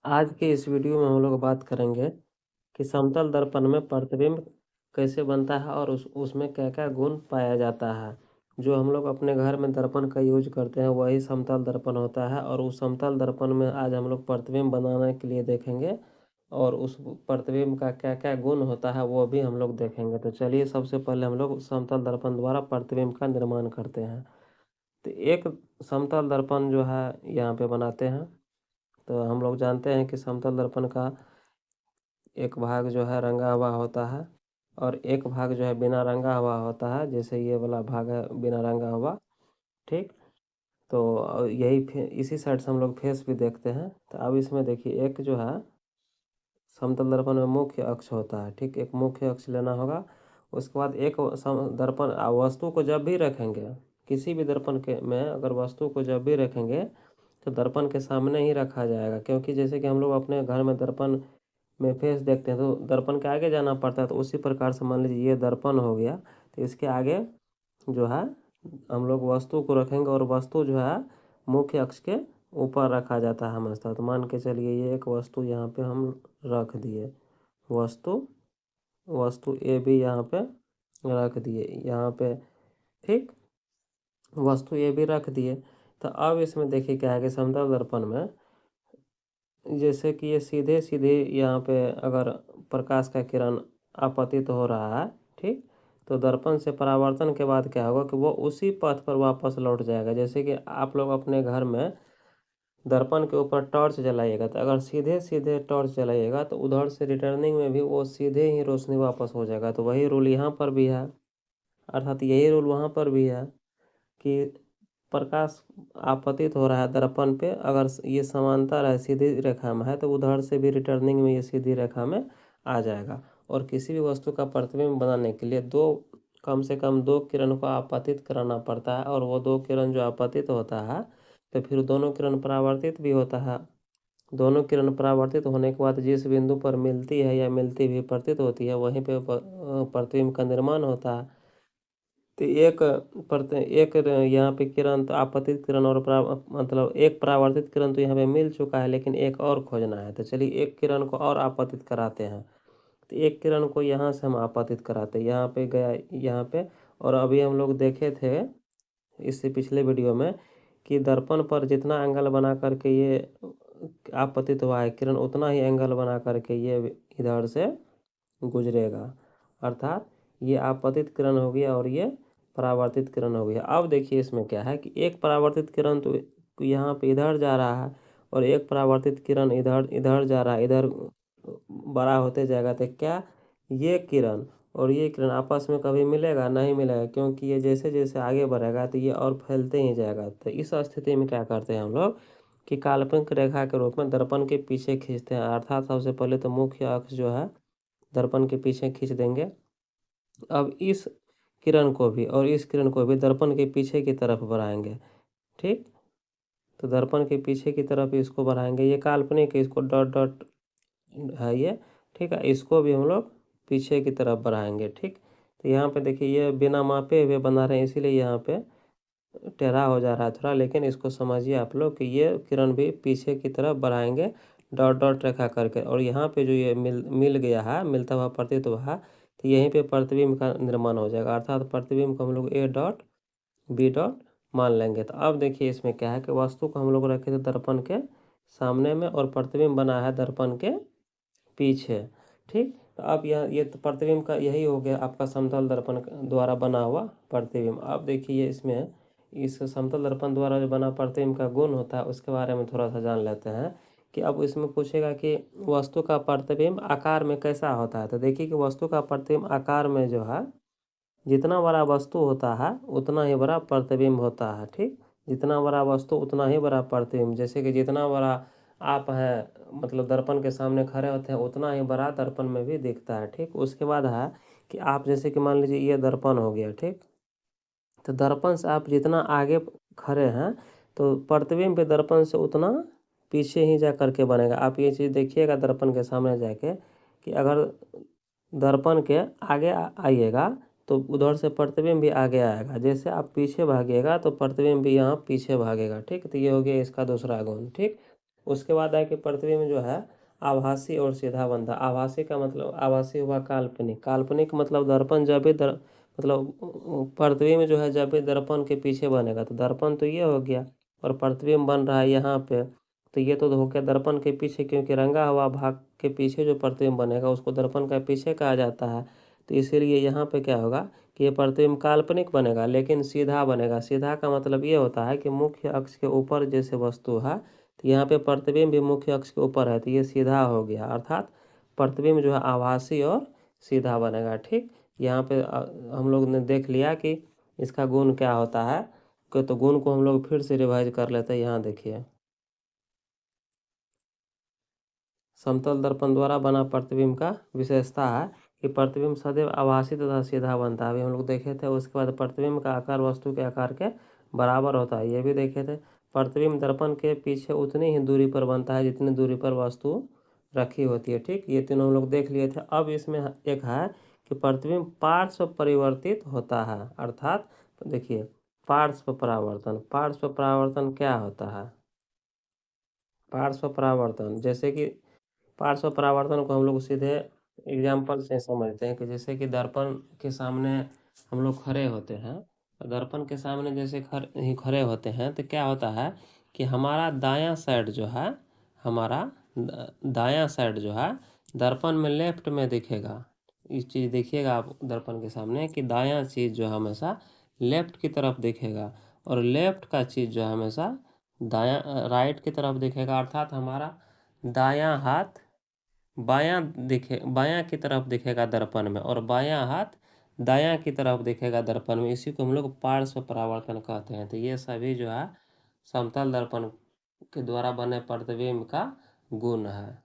आज के इस वीडियो में हम लोग बात करेंगे कि समतल दर्पण में प्रतिबिंब कैसे बनता है और उसमें क्या-क्या गुण पाया जाता है। जो हम लोग अपने घर में दर्पण का यूज करते हैं वही समतल दर्पण होता है और उस समतल दर्पण में आज हम लोग प्रतिबिंब बनाने के लिए देखेंगे और उस प्रतिबिंब का क्या-क्या गुण होता है वो भी हम लोग देखेंगे। तो चलिए सबसे पहले हम लोग समतल दर्पण द्वारा प्रतिबिंब का निर्माण करते हैं। तो एक समतल दर्पण जो है यहाँ पे बनाते हैं। तो हम लोग जानते हैं कि समतल दर्पण का एक भाग जो है रंगा हुआ होता है और एक भाग जो है बिना रंगा हुआ होता है। जैसे ये वाला भाग है बिना रंगा हुआ, ठीक। तो यही इसी साइड से हम लोग फेस भी देखते हैं। तो अब इसमें देखिए एक जो है समतल दर्पण में मुख्य अक्ष होता है, ठीक। एक मुख्य अक्ष लेना होगा। उसके बाद एक दर्पण वस्तु को जब भी रखेंगे, किसी भी दर्पण के में अगर वस्तु को जब भी रखेंगे तो दर्पण के सामने ही रखा जाएगा। क्योंकि जैसे कि हम लोग अपने घर में दर्पण में फेस देखते हैं तो दर्पण के आगे जाना पड़ता है। तो उसी प्रकार से मान लीजिए ये दर्पण हो गया, तो इसके आगे जो है हम लोग वस्तु को रखेंगे और वस्तु जो है मुख्य अक्ष के ऊपर रखा जाता है हमेशा। तो मान के चलिए ये एक वस्तु यहाँ पे हम रख दिए, वस्तु वस्तु ए भी यहाँ पे रख दिए यहाँ पे, ठीक। वस्तु ए भी रख दिए। तो अब इसमें देखिए क्या है कि समतल दर्पण में जैसे कि ये सीधे सीधे यहाँ पे अगर प्रकाश का किरण आपतित हो रहा है, ठीक। तो दर्पण से परावर्तन के बाद क्या होगा कि वो उसी पथ पर वापस लौट जाएगा। जैसे कि आप लोग अपने घर में दर्पण के ऊपर टॉर्च जलाइएगा, तो अगर सीधे सीधे टॉर्च जलाइएगा तो उधर से रिटर्निंग में भी वो सीधे ही रोशनी वापस हो जाएगा। तो वही रूल यहाँ पर भी है, अर्थात यही रूल वहाँ पर भी है कि प्रकाश आपतित हो रहा है दर्पण पे, अगर ये समांतर है सीधी रेखा में है तो उधर से भी रिटर्निंग में ये सीधी रेखा में आ जाएगा। और किसी भी वस्तु का प्रतिबिंब बनाने के लिए कम से कम दो किरण को आपतित कराना पड़ता है और वो दो किरण जो आपतित होता है तो फिर दोनों किरण परावर्तित भी होता है। दोनों किरण परावर्तित होने के बाद जिस बिंदु पर मिलती है या मिलती भी प्रतीत होती है वहीं पे प्रतिबिंब का निर्माण होता है। तो एक यहाँ पे किरण तो आपतित किरण और मतलब एक परावर्तित किरण तो यहाँ पे मिल चुका है, लेकिन एक और खोजना है। तो चलिए एक किरण को और आपतित कराते हैं। तो एक किरण को यहाँ से हम आपतित कराते हैं, यहाँ पे गया यहाँ पे। और अभी हम लोग देखे थे इससे पिछले वीडियो में कि दर्पण पर जितना एंगल बना करके ये आपतित हुआ है किरण उतना ही एंगल बना करके ये इधर से गुजरेगा। अर्थात ये आपतित किरण हो गया और ये परावर्तित किरण हो गया। अब देखिए इसमें क्या है कि एक परावर्तित किरण तो यहाँ पे इधर जा रहा है और एक परावर्तित किरण इधर इधर जा रहा है, इधर बड़ा होते जाएगा। तो क्या ये किरण और ये किरण आपस में कभी मिलेगा? नहीं मिलेगा, क्योंकि ये जैसे जैसे आगे बढ़ेगा तो ये और फैलते ही जाएगा। तो इस स्थिति में क्या करते हैं हम लोग कि काल्पनिक रेखा के रूप में दर्पण के पीछे खींचते हैं। अर्थात सबसे पहले तो मुख्य अक्ष जो है दर्पण के पीछे खींच देंगे। अब इस किरण को भी और इस किरण को भी दर्पण के पीछे की तरफ बढ़ाएंगे, ठीक। तो दर्पण के पीछे की तरफ इसको बढ़ाएंगे, ये काल्पनिक है, इसको डॉट डॉट है ये, ठीक है। इसको भी हम लोग पीछे की तरफ बढ़ाएंगे, ठीक। तो यहाँ पे देखिए ये बिना मापे हुए बना रहे हैं, इसीलिए यहाँ पे टेढ़ा हो जा रहा है थोड़ा, लेकिन इसको समझिए आप लोग कि ये किरण भी पीछे की तरफ बढ़ाएंगे डॉट डॉट रेखा करके। और यहाँ पे जो ये मिल गया है, मिलता हुआ प्रतीत हुआ है, तो यहीं पे प्रतिबिंब का निर्माण हो जाएगा। अर्थात प्रतिबिंब को हम लोग ए डॉट बी डॉट मान लेंगे। तो अब देखिए इसमें क्या है कि वस्तु को हम लोग रखे थे दर्पण के सामने में और प्रतिबिंब बना है दर्पण के पीछे, ठीक। तो अब ये तो प्रतिबिंब का यही हो गया आपका समतल दर्पण द्वारा बना हुआ प्रतिबिंब। अब देखिए इसमें इस समतल दर्पण द्वारा जो बना प्रतिबिंब का गुण होता है उसके बारे में थोड़ा सा जान लेते हैं कि अब इसमें पूछेगा कि वस्तु का प्रतिबिंब आकार में कैसा होता है। तो देखिए कि वस्तु का प्रतिबिंब आकार में जो है जितना बड़ा वस्तु होता है उतना ही बड़ा प्रतिबिंब होता है, ठीक। जितना बड़ा वस्तु उतना ही बड़ा प्रतिबिंब। जैसे कि जितना बड़ा आप हैं मतलब दर्पण के सामने खड़े होते हैं उतना ही बड़ा दर्पण में भी दिखता है, ठीक। उसके बाद है कि आप जैसे कि मान लीजिए ये दर्पण हो गया, ठीक। तो दर्पण से आप जितना आगे खड़े हैं तो प्रतिबिंब भी दर्पण से उतना पीछे ही जा करके बनेगा। आप ये चीज़ देखिएगा दर्पण के सामने जाके कि अगर दर्पण के आगे आइएगा तो उधर से प्रतिबिंब भी आगे आएगा। जैसे आप पीछे भागिएगा तो प्रतिबिंब भी यहाँ पीछे भागेगा, ठीक। तो ये हो गया इसका दूसरा गुण, ठीक। उसके बाद है कि प्रतिबिंब जो है आभासी और सीधा बनता है। आभासी का मतलब, आभासी हुआ काल्पनिक, काल्पनिक मतलब दर्पण जब भी मतलब प्रतिबिंब जो है जब भी दर्पण के पीछे बनेगा, तो दर्पण तो ये हो गया और प्रतिबिंब बन रहा है यहाँ पे, तो ये तो हो गया दर्पण के पीछे, क्योंकि रंगा हुआ भाग के पीछे जो प्रतिबिंब बनेगा उसको दर्पण का पीछे कहा जाता है। तो इसीलिए यहाँ पे क्या होगा कि ये प्रतिबिंब काल्पनिक बनेगा लेकिन सीधा बनेगा। सीधा का मतलब ये होता है कि मुख्य अक्ष के ऊपर जैसे वस्तु है, तो यहाँ पे प्रतिबिंब भी मुख्य अक्ष के ऊपर है, तो ये सीधा हो गया, अर्थात प्रतिबिंब जो है आभासी और सीधा बनेगा। ठीक, यहाँ पे हम लोग ने देख लिया कि इसका गुण क्या होता है। तो गुण को हम लोग फिर से रिवाइज कर लेते हैं। यहाँ देखिए, समतल दर्पण द्वारा बना प्रतिबिंब का विशेषता है कि प्रतिबिंब सदैव आभासी तथा सीधा बनता है। अभी हम लोग देखे थे। उसके बाद प्रतिबिंब का आकार वस्तु के आकार के बराबर होता है, ये भी देखे थे। प्रतिबिंब दर्पण के पीछे उतनी ही दूरी पर बनता है जितनी दूरी पर वस्तु रखी होती है। ठीक, ये तीनों हम लोग देख लिए थे। अब इसमें एक है कि प्रतिबिंब पार्श्व परिवर्तित होता है, अर्थात देखिए पार्श्व परावर्तन। पार्श्व परावर्तन क्या होता है? पार्श्व परावर्तन, जैसे कि पार्श्व परावर्तन को हम लोग सीधे एग्जाम्पल से समझते हैं कि जैसे कि दर्पण के सामने हम लोग खड़े होते हैं। दर्पण के सामने जैसे खड़े होते हैं तो क्या होता है कि हमारा दायां साइड जो है, हमारा दायां साइड जो है दर्पण में लेफ्ट में दिखेगा। इस चीज़ देखिएगा आप दर्पण के सामने कि दायां चीज़ जो हमेशा लेफ्ट की तरफ दिखेगा और लेफ्ट का चीज़ जो है हमेशा दायां राइट की तरफ दिखेगा, अर्थात हमारा दायां हाथ बायां की तरफ दिखेगा दर्पण में और बायां हाथ दायां की तरफ दिखेगा दर्पण में। इसी को हम लोग पार्श्व परावर्तन कहते हैं। तो ये सभी जो है समतल दर्पण के द्वारा बने प्रतिबिंब का गुण है।